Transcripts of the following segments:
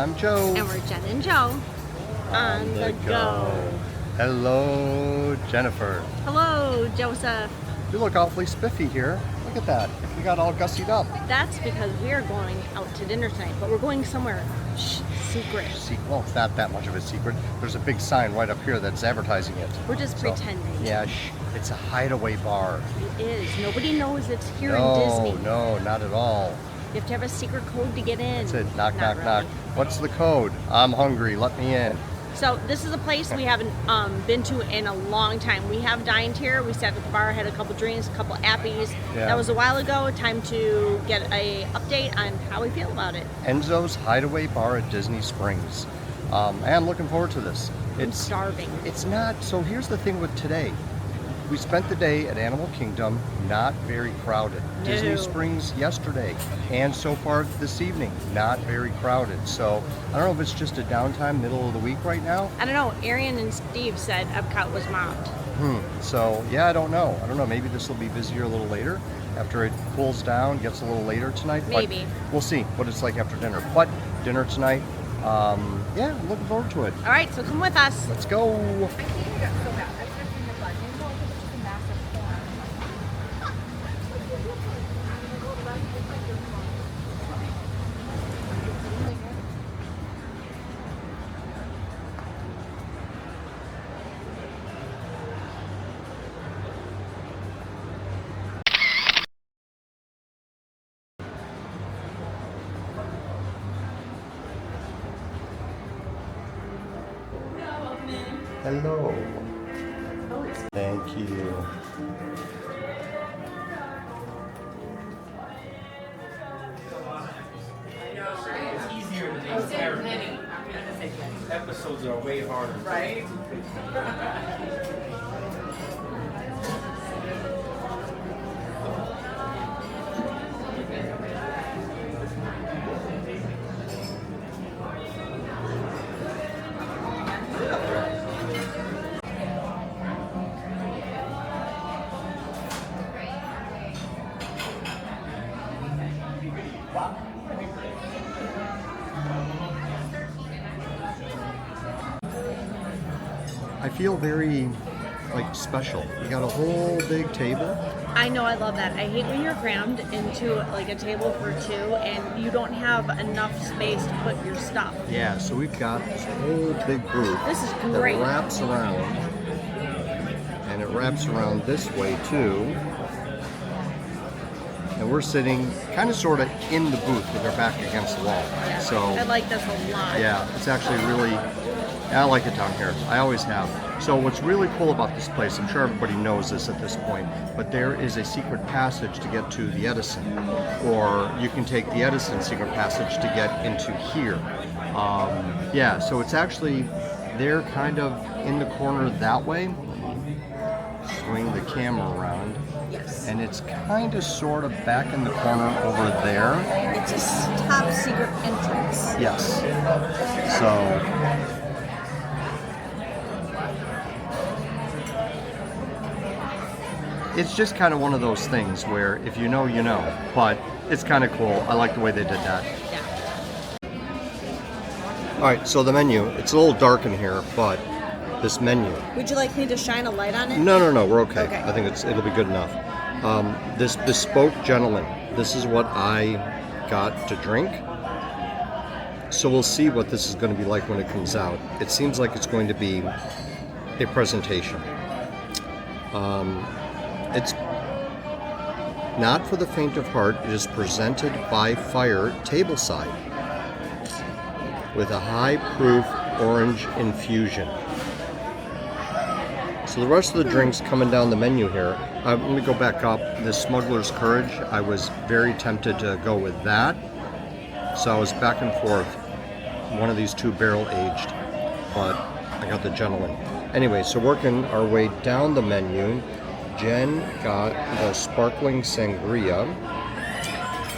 I'm Joe. And we're Jen and Joe on the go. Hello, Jennifer. Hello, Joseph. You look awfully spiffy here. Look at that. You got all gussied up. That's because we are going out to dinner tonight, but we're going somewhere secret. Well, it's not that much of a secret. There's a big sign right up here that's advertising it. We're just pretending. Yeah, it's a hideaway bar. It is. Nobody knows it's here in Disney. No, not at all. You have to have a secret code to get in. That's it. Knock, knock, knock. What's the code? I'm hungry. Let me in. So this is a place we haven't been to in a long time. We have dined here. We sat at the bar, had a couple drinks, a couple appies. Yeah. That was a while ago. Time to get a update on how we feel about it. Enzo'S Hideaway Bar at Disney Springs. I'm looking forward to this. I'm starving. It's not. So here's the thing with today. We spent the day at Animal Kingdom, not very crowded. No. Disney Springs yesterday, and so far this evening, not very crowded. So I don't know if it's just a downtime, middle of the week right now. I don't know. Arian and Steve said Epcot was mobbed. So yeah, I don't know. Yeah, this will be busier a little later after it cools down, gets a little later tonight. Maybe. But we'll see what it's like after dinner. But dinner tonight, yeah, I'm looking forward to it. All right, so come with us. Let's go. Hello. Thank you. It's easier to name characters. Episodes are way harder. Right? I feel very special. You got a whole big table. I know, I love that. I hate when you're crammed into a table for two and you don't have enough space to put your stuff. Yeah, so we've got this whole big booth. This is great. That wraps around, and it wraps around this way too. And we're sitting kind of sort of in the booth with our back against the wall. Yeah, So I like this a lot. yeah, it's actually really, I like it down here. I always have. So what's really cool about this place, I'm sure everybody knows this at this point, but there is a secret passage to get to the Edison, or you can take the Edison secret passage to get into here. Yeah, so it's actually, they're kind of in the corner that way. Swing the camera around. Yes. And it's kind of sort of back in the corner over there. It's a top secret entrance. Yes. So it's just kind of one of those things where if you know, you know. But it's kind of cool. I like the way they did that. Yeah. All right, so the menu. It's a little dark in here, but this menu. Would you like me to shine a light on it? No, we're okay. Okay. I think it'll be good enough. This bespoke gentleman. This is what I got to drink. So we'll see what this is going to be like when it comes out. It seems like it's going to be a presentation. It's not for the faint of heart. It is presented by fire tableside with a high-proof orange infusion. So the rest of the drinks coming down the menu here. I'm going to go back up. The Smuggler's Courage, I was very tempted to go with that. So I was back and forth. One of these two barrel aged, but I got the gentleman. Anyway, so working our way down the menu, Jen got the sparkling sangria,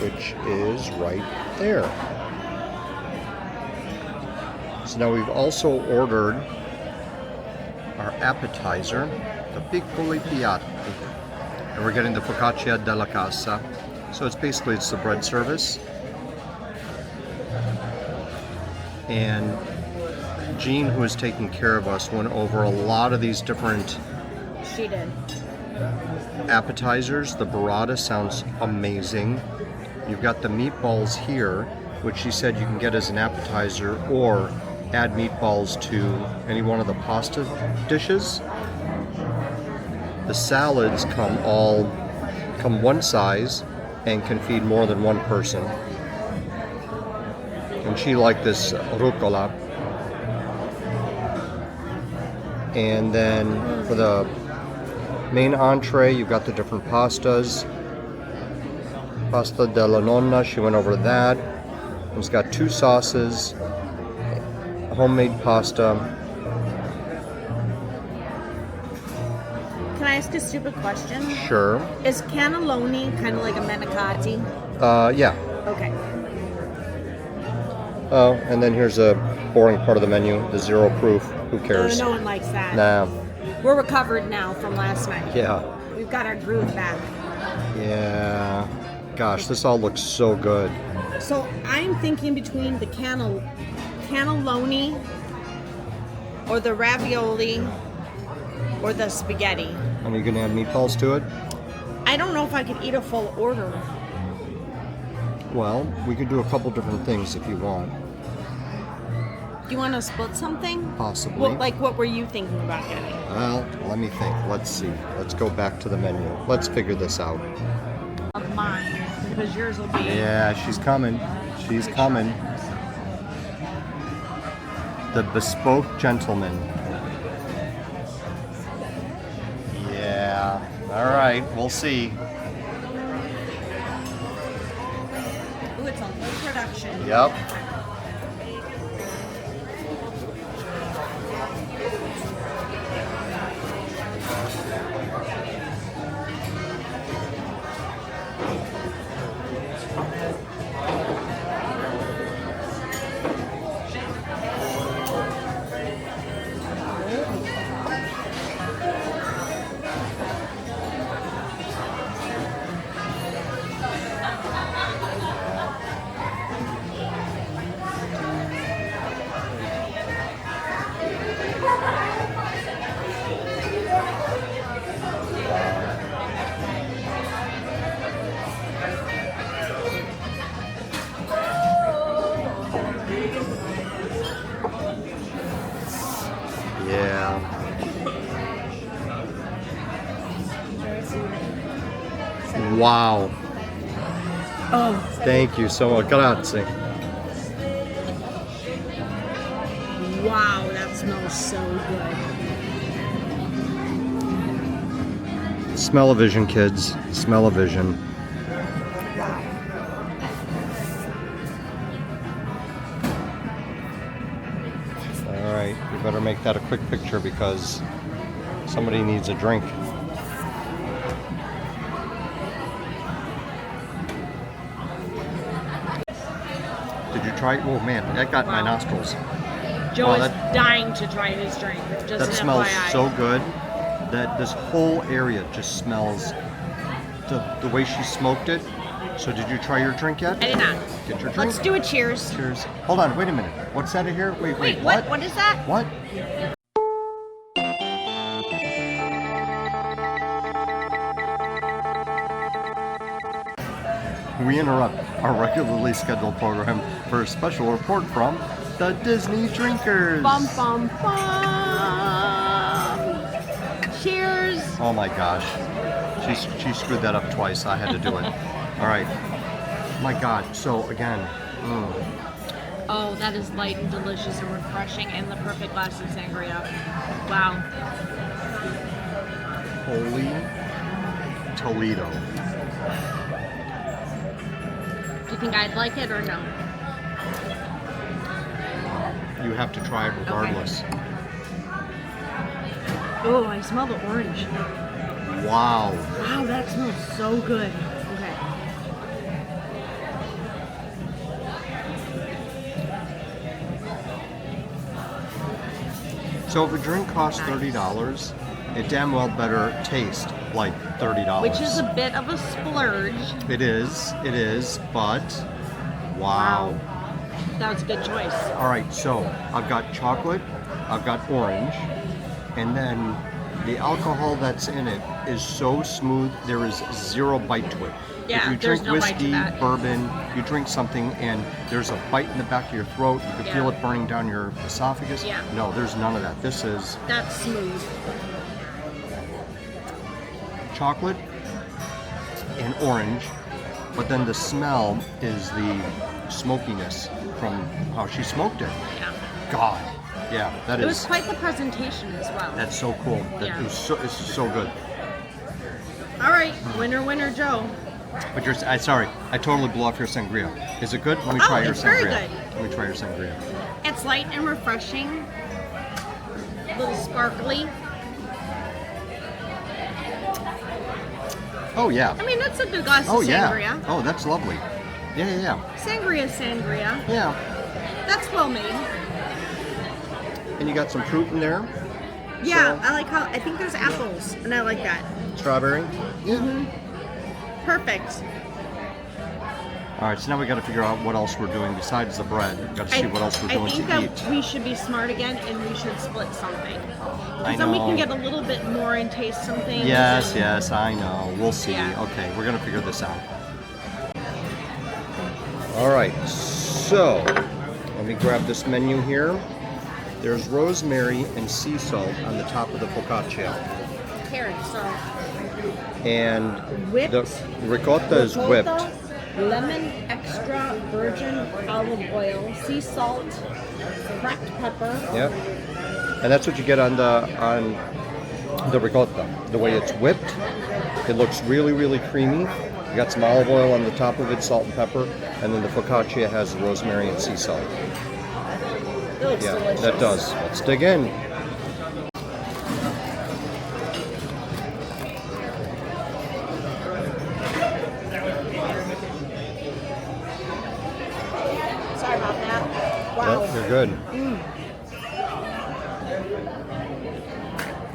which is right there. So now we've also ordered our appetizer, the piccoli piatti, and we're getting the focaccia della casa. So it's the bread service. And Jean, who was taking care of us, went over a lot of these different She did. appetizers. The burrata sounds amazing. You've got the meatballs here, which she said you can get as an appetizer or add meatballs to any one of the pasta dishes. The salads come one size and can feed more than one person. And she liked this rucola. And then for the main entree, you've got the different pastas. Pasta della nonna, she went over that. It's got 2 sauces, homemade pasta. Can I ask a stupid question? Sure. Is cannelloni kind of like a manicotti? Yeah. Okay. Oh, and then here's a boring part of the menu, the 0 proof. Who cares? No one likes that. Nah. We're recovered now from last night. Yeah. We've got our groove back. Yeah. Gosh, this all looks so good. So I'm thinking between the cannelloni or the ravioli or the spaghetti. Are you gonna add meatballs to it? I don't know if I could eat a full order. Well, we could do a couple different things if you want. Do you want to split something? Possibly. Well, like what were you thinking about getting? Well, let me think. Let's see. Let's go back to the menu. Let's figure this out. Of mine, because yours will be. Yeah, she's coming. She's coming. The bespoke gentleman. Yeah. All right. We'll see. Ooh, it's a whole production. Yep. Yeah. Wow. Oh. Thank you so much. Grazie. Wow, that smells so good. Smell-o-vision, kids. Smell-o-vision. All right, you better make that a quick picture because somebody needs a drink. Did you try? Oh man, that got my nostrils. Joe Oh, is that- dying to try his drink. Just That an smells FYI. so good. That this whole area just smells the way she smoked it. So did you try your drink yet? I did not. Get your drink. Let's do a cheers. Cheers. Hold on, wait a minute. What's that in here? Wait, Wait, what? What is that? What? We interrupt our regularly scheduled program for a special report from the Disney Drinkers. Bum bum bum. Cheers. Oh my gosh. She screwed that up twice. I had to do it. All right. My God. So again, Oh, that is light and delicious and refreshing and the perfect glass of sangria. Wow. holy Toledo. Do you think I'd like it or no? You have to try it regardless. Oh, I smell the orange. Wow. Wow, that smells so good. Okay. So if a drink costs $30, it damn well better taste like $30. Which is a bit of a splurge. It is, but wow. That was a good choice. All right, so I've got chocolate, I've got orange, and then the alcohol that's in it is so smooth, there is zero bite to it. Yeah, if you there's drink no bite to whiskey, that. bourbon, you drink something and there's a bite in the back of your throat, you can Yeah. feel it burning down your esophagus. Yeah. No, there's none of that. This is That's smooth. chocolate and orange, but then the smell is the smokiness from how she smoked it. Yeah. God, yeah, that It was is. quite the presentation as well. That's so cool. That Yeah. it's so good. All right, winner, Joe. But sorry, I totally blew off your sangria. Is it good? Let me Oh, try your it's very sangria. good. Let me try your sangria. It's light and refreshing. A little sparkly. Oh yeah. I mean, that's a good glass Oh of yeah. sangria. Oh, that's lovely. Yeah. Sangria, sangria. Yeah. That's well made. And you got some fruit in there. Yeah, So- I like how, I think there's apples, and I like that. Strawberry. Yeah. Perfect. All right, so now we got to figure out what else we're doing besides the bread. We've got to see what else we're I doing think to that eat. we should be smart again, and we should split something. I Because then we know. can get a little bit more and taste some things. Yes, and- yes, I know. We'll see. Yeah. Okay, we're gonna figure this out. All right, so let me grab this menu here. There's rosemary and sea salt on the top of the focaccia, Carrot, so and Whipped the ricotta is whipped. lemon extra virgin olive oil, sea salt, cracked pepper. Yep. And that's what you get on the ricotta. The way it's whipped, it looks really, really creamy. You got some olive oil on the top of it, salt and pepper, and then the focaccia has rosemary and sea salt. It looks Yeah, delicious. that does. Let's dig in. Sorry about that. Wow. Yep, you're good.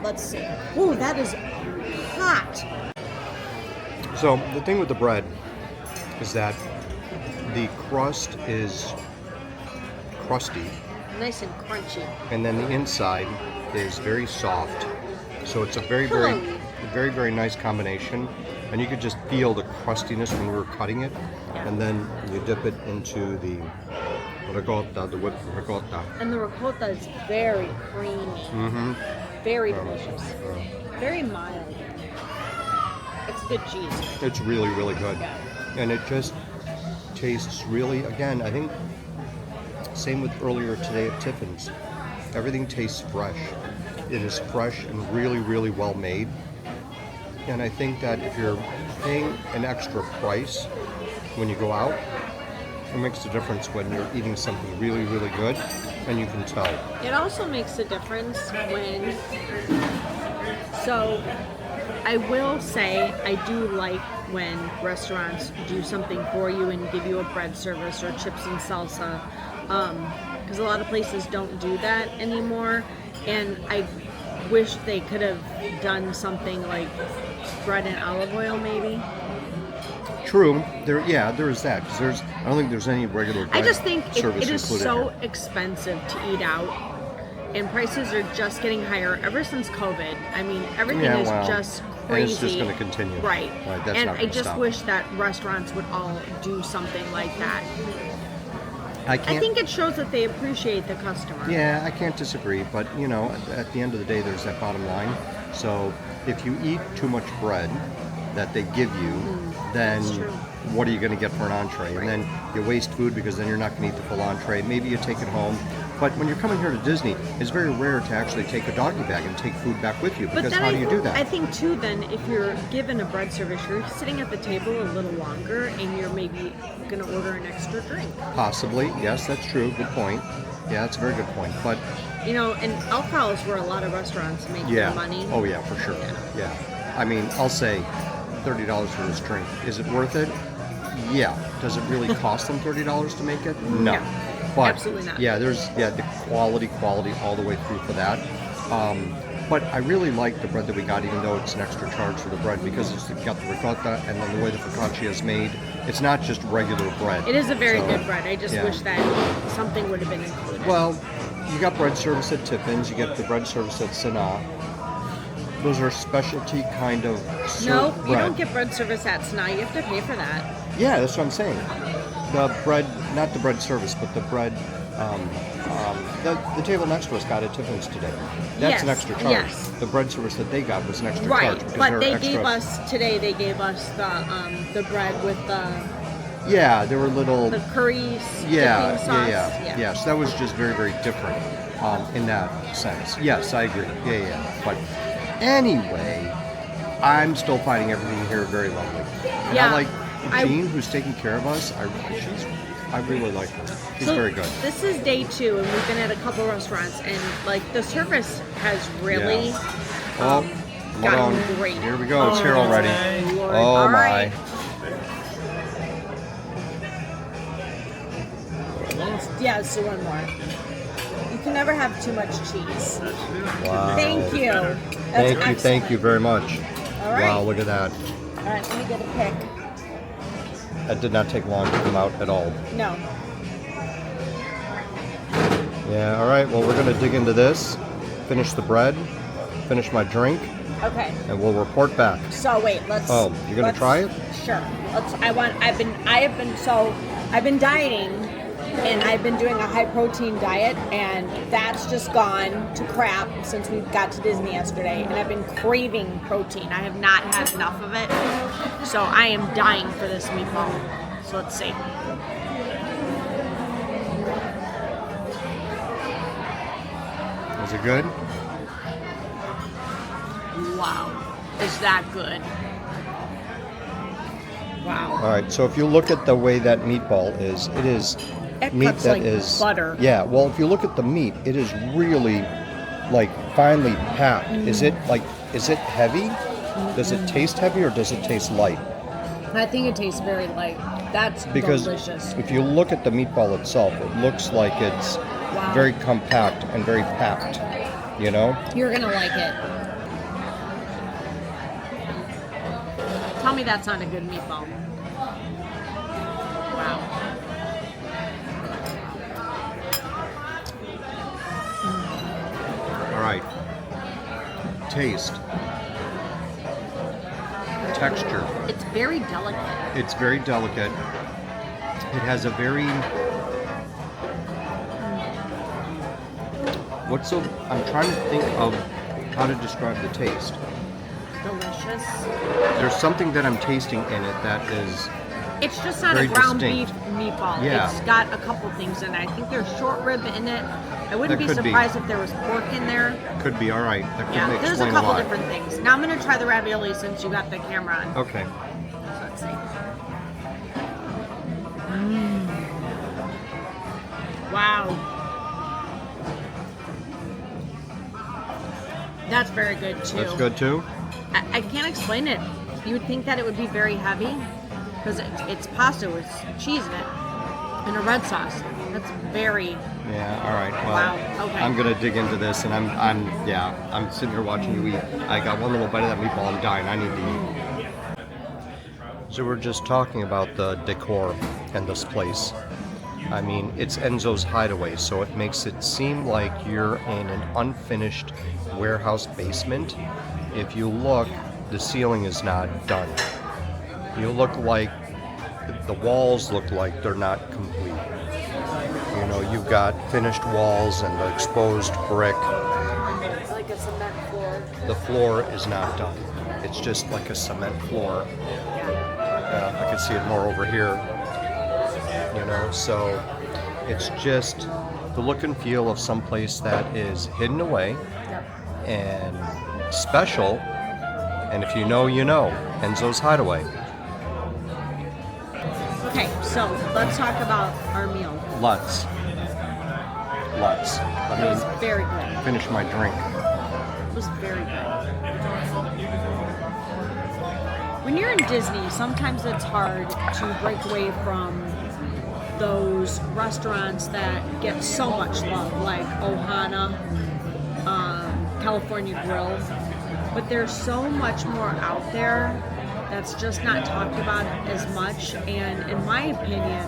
Let's see. Ooh, that is hot. So the thing with the bread is that the crust is crusty, Nice and crunchy. and then the inside is very soft. So it's a very, very nice combination. And you could just feel the crustiness when we were cutting it. Yeah. And then you dip it into the ricotta, the whipped ricotta. And the ricotta is very creamy. Mm-hmm. Very delicious. Very mild. It's good cheese. It's really, really good. And it just tastes really, again, I think, same with earlier today at Tiffin's. Everything tastes fresh. It is fresh and really, really well made. And I think that if you're paying an extra price when you go out, it makes a difference when you're eating something really, really good, and you can tell. It also makes a difference when, so I will say I do like when restaurants do something for you and give you a bread service or chips and salsa, because a lot of places don't do that anymore, and I wish they could have done something like bread and olive oil maybe. True, there is that. 'Cause I don't think there's any regular bread I just think service it is included so here. expensive to eat out, and prices are just getting higher ever since COVID. I mean, everything Yeah, is well, just and crazy. it's just gonna continue. Right. Right, that's and not I gonna just stop. wish that restaurants would all do something like that. I I can't. think it shows that they appreciate the customer. Yeah, I can't disagree, but you know, at the end of the day, there's that bottom line. So if you eat too much bread that they give you, then that's true. what are you going to get for an entree? And then you waste food because then you're not going to eat the full entree. Maybe you take it home. But when you're coming here to Disney, it's very rare to actually take a doggy bag and take food back with you, But because then how do you do that? I think too, then if you're given a bread service, you're sitting at the table a little longer, and you're maybe going to order an extra drink. Possibly, yes, that's true. Good point. Yeah, that's a very good point. But You know, and alcohol is where a lot of restaurants make yeah, their money. oh yeah, for sure. Yeah, I mean, I'll say $30 for this drink. Is it worth it? Yeah. Does it really cost them $30 to make it? No. No, But absolutely not. yeah, there's the quality all the way through for that. But I really like the bread that we got, even though it's an extra charge for the bread, because it's got the ricotta and then the way the focaccia is made. It's not just regular bread. It is a very So, good bread. I just yeah. wish that something would have been included. Well, you got bread service at Tiffin's, you get the bread service at Sanaa. Those are specialty kind of no, bread. you don't get bread service at Sanaa. You have to pay for that. Yeah, that's what I'm saying. The bread, not the bread service, but the bread, the table next to us got at Tiffin's today. That's an Yes, extra charge. yes. The bread service that they got was an extra Right, charge. because but they're they extra, gave us today. They gave us the bread with the Yeah, they were little... curry Yeah, dipping sauce. yeah. So that was just very, very different in that sense. Yes, I agree. Yeah. But anyway, I'm still finding everything here very lovely. And Yeah, I like Jean, who's taking care of us. I really like her. She's very good. This is day 2, and we've been at a couple restaurants, and like the service has really Hold gotten on. great. Here we go. It's here already. Lord. Oh All my. right. Yeah, so one more. You can never have too much cheese. Wow. Thank you. That's Thank excellent. you very much. All right. Wow, look at that. All right, let me get a pick. That did not take long to come out at all. No. Yeah, all right. Well, we're going to dig into this, finish the bread, finish my drink, Okay. and we'll report back. So wait, let's. Oh, you're gonna let's- try it? Sure. I've been dieting, and I've been doing a high protein diet, and that's just gone to crap since we got to Disney yesterday, and I've been craving protein. I have not had enough of it, so I am dying for this meatball. So let's see. Is it good? Wow, is that good? Wow. All right. So if you look at the way that meatball is, it is It meat cuts that like is butter. Yeah. Well, if you look at the meat, it is really like finely packed. Is it heavy? Does it taste heavy or does it taste light? I think it tastes very light. That's Because delicious. if you look at the meatball itself, it looks like it's Wow. very compact and very packed. You know? You're gonna like it. Tell me that's not a good meatball. Wow. All right. Taste. Texture. It's very delicate. It's very delicate. It has a very... I'm trying to think of how to describe the taste. Delicious. There's something that I'm tasting in it that is... It's just not Very a ground distinct. beef meatball. Yeah. It's got a couple things in it. I think there's short rib in it. I wouldn't That be could be. surprised if there was pork in there. Could be, all right. That could Yeah, there's a explain couple lot. different things. Now I'm gonna try the ravioli since you got the camera on. Okay. So let's see. Wow. That's very good too. That's good too? I can't explain it. You would think that it would be very heavy because it's pasta with cheese in it and a red sauce. That's very... Yeah, all right. Well, Wow, okay. I'm going to dig into this, and I'm sitting here watching you eat. I got one little bite of that meatball. I'm dying. I need to eat. So we're just talking about the decor and this place. I mean, it's Enzo'S Hideaway, so it makes it seem like you're in an unfinished warehouse basement. If you look, the ceiling is not done. You look like the walls look like they're not complete. You know, you've got finished walls and the exposed brick. Like a cement floor. The floor is not done. It's just like a cement floor. Yeah. I can see it more over here. You know, so it's just the look and feel of some place that is hidden away Yep. and special. And if you know, you know. Enzo'S Hideaway. Okay, so let's talk about our meal. Let's. It was Let me very good. finish my drink. It was very good. When you're in Disney, sometimes it's hard to break away from those restaurants that get so much love, like Ohana, California grill, but there's so much more out there that's just not talked about as much. And in my opinion,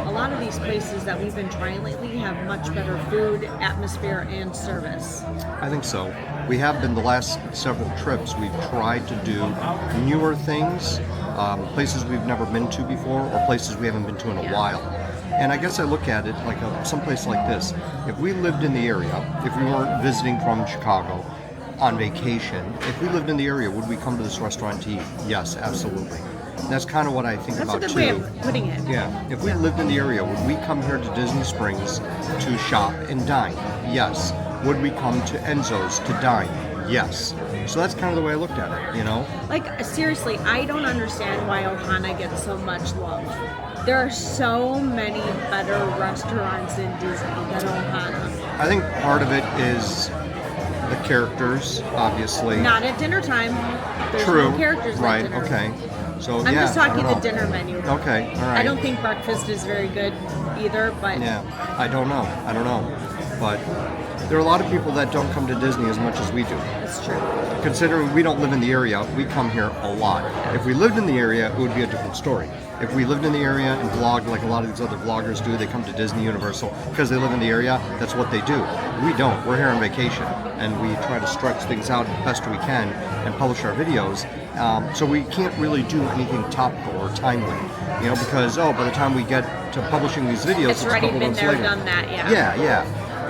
a lot of these places that we've been trying lately have much better food, atmosphere, and service. I think so. We have been the last several trips. We've tried to do newer things, places we've never been to before, or places we haven't been to in a while. And I guess I look at it like someplace like this. If we lived in the area, if we weren't visiting from Chicago on vacation, if we lived in the area, would we come to this restaurant to eat? Yes, absolutely. And that's kind of what I think That's about a good too. way of putting it. Yeah, if we lived in the area, would we come here to Disney Springs to shop and dine? Yes. Would we come to Enzo'S to dine? Yes. So that's kind of the way I looked at it, you know? Like, seriously, I don't understand why Ohana gets so much love. There are so many better restaurants in Disney than Ohana. I think part of it is the characters, obviously. Not at dinner time. There's True. no characters Right, at dinner. okay. So I'm yeah, just talking I don't the know. dinner menu. Okay, all right. I don't think breakfast is very good either, but Yeah, I don't know. But there are a lot of people that don't come to Disney as much as we do. it's true. Considering we don't live in the area, we come here a lot. If we lived in the area, it would be a different story. If we lived in the area and vlogged like a lot of these other vloggers do, they come to Disney Universal because they live in the area, that's what they do. We don't. We're here on vacation, and we try to stretch things out as best we can and publish our videos. So we can't really do anything topical or timely, you know, because, by the time we get to publishing these videos, It's a already couple been months there, later. done that, yeah. Yeah.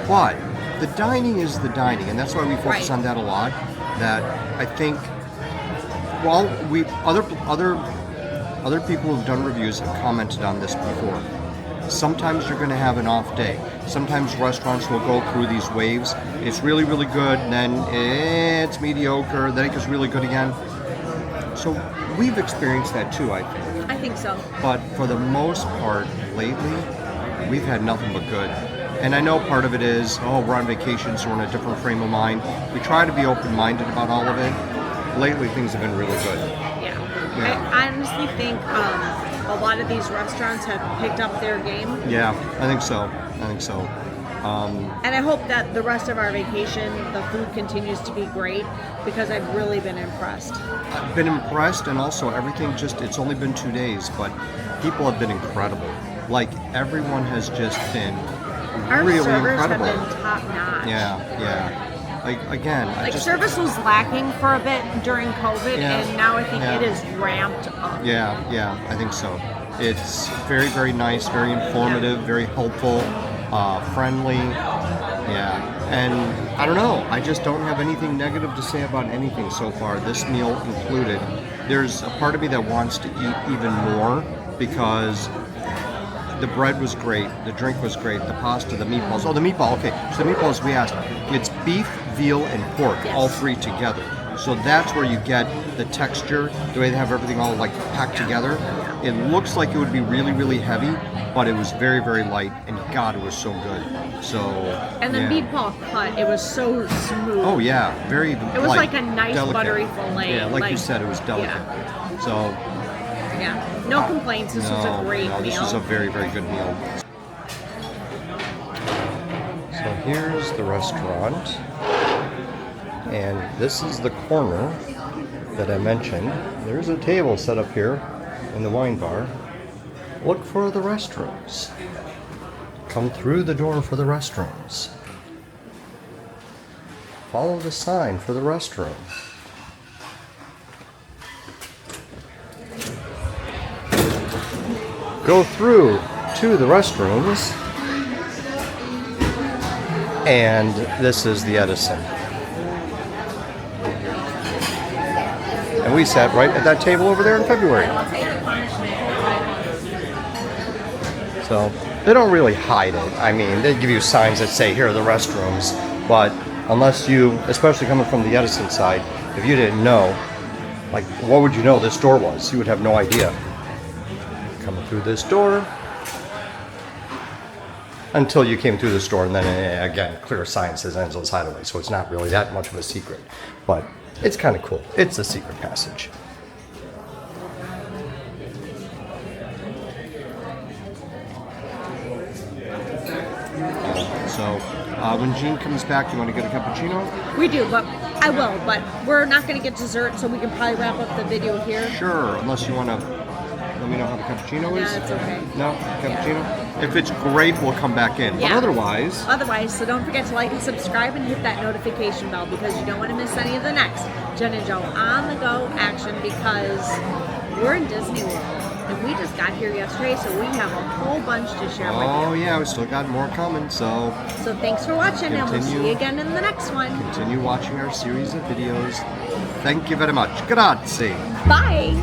But the dining is the dining, and that's why we focus Right. on that a lot. That I think, other people who've done reviews have commented on this before. Sometimes you're going to have an off day. Sometimes restaurants will go through these waves. It's really, really good, then it's mediocre, then it gets really good again. So we've experienced that too, I think. I think so. But for the most part, lately, we've had nothing but good. And I know part of it is, we're on vacation, so we're in a different frame of mind. We try to be open-minded about all of it. Lately, things have been really good. Yeah. Yeah. I honestly think a lot of these restaurants have picked up their game. Yeah, I think so. And I hope that the rest of our vacation, the food continues to be great, because I've really been impressed. I've been impressed, and also everything it's only been 2 days, but people have been incredible. Like, everyone has just been Our really servers incredible. have been top notch. Yeah. Like, again, Service was lacking for a bit during COVID, Yeah. and now I think Yeah. it is ramped up. Yeah, I think so. It's very, very nice, very informative, very helpful, friendly. Yeah, and I don't know. I just don't have anything negative to say about anything so far, this meal included. There's a part of me that wants to eat even more because the bread was great, the drink was great, the pasta, the meatballs. Oh, the meatball, okay. So the meatballs we asked, it's beef, veal, and pork, Yes. all three together. So that's where you get the texture, the way they have everything all like packed together. It looks like it would be really, really heavy, but it was very, very light, and God, it was so good. So, And the yeah. meatball cut, it was so smooth. Oh yeah, very It was light, like a nice delicate. buttery fillet. Yeah, like you said, it was delicate. So, Yeah. No complaints. This was a great meal. This was a very, very good meal. So here's the restaurant, and this is the corner that I mentioned. There's a table set up here in the wine bar. Look for the restrooms. Come through the door for the restrooms. Follow the sign for the restroom. Go through to the restrooms, and this is the Edison. And we sat right at that table over there in February. So they don't really hide it. I mean, they give you signs that say, here are the restrooms, but unless you, especially coming from the Edison side, if you didn't know, like, what would you know this door was? You would have no idea. Coming through this door until you came through this door, and then again, clear sign says Enzo'S Hideaway, so it's not really that much of a secret, but it's kind of cool. It's a secret passage. So When Jean comes back, you want to get a cappuccino? We do, but I will. But we're not going to get dessert, so we can probably wrap up the video here. Sure, unless you want to let me know how the cappuccino is. Yeah, it's okay. No? Cappuccino? If it's great, we'll come back in. Yeah. But otherwise... So don't forget to like and subscribe and hit that notification bell because you don't want to miss any of the next Jen and Joe on the go action because we're in Disney World. And we just got here yesterday, so we have a whole bunch to share with you. Oh yeah, we still got more coming, so thanks for watching, and we'll see you again in the next one. Continue watching our series of videos. Thank you very much. Grazie. Bye.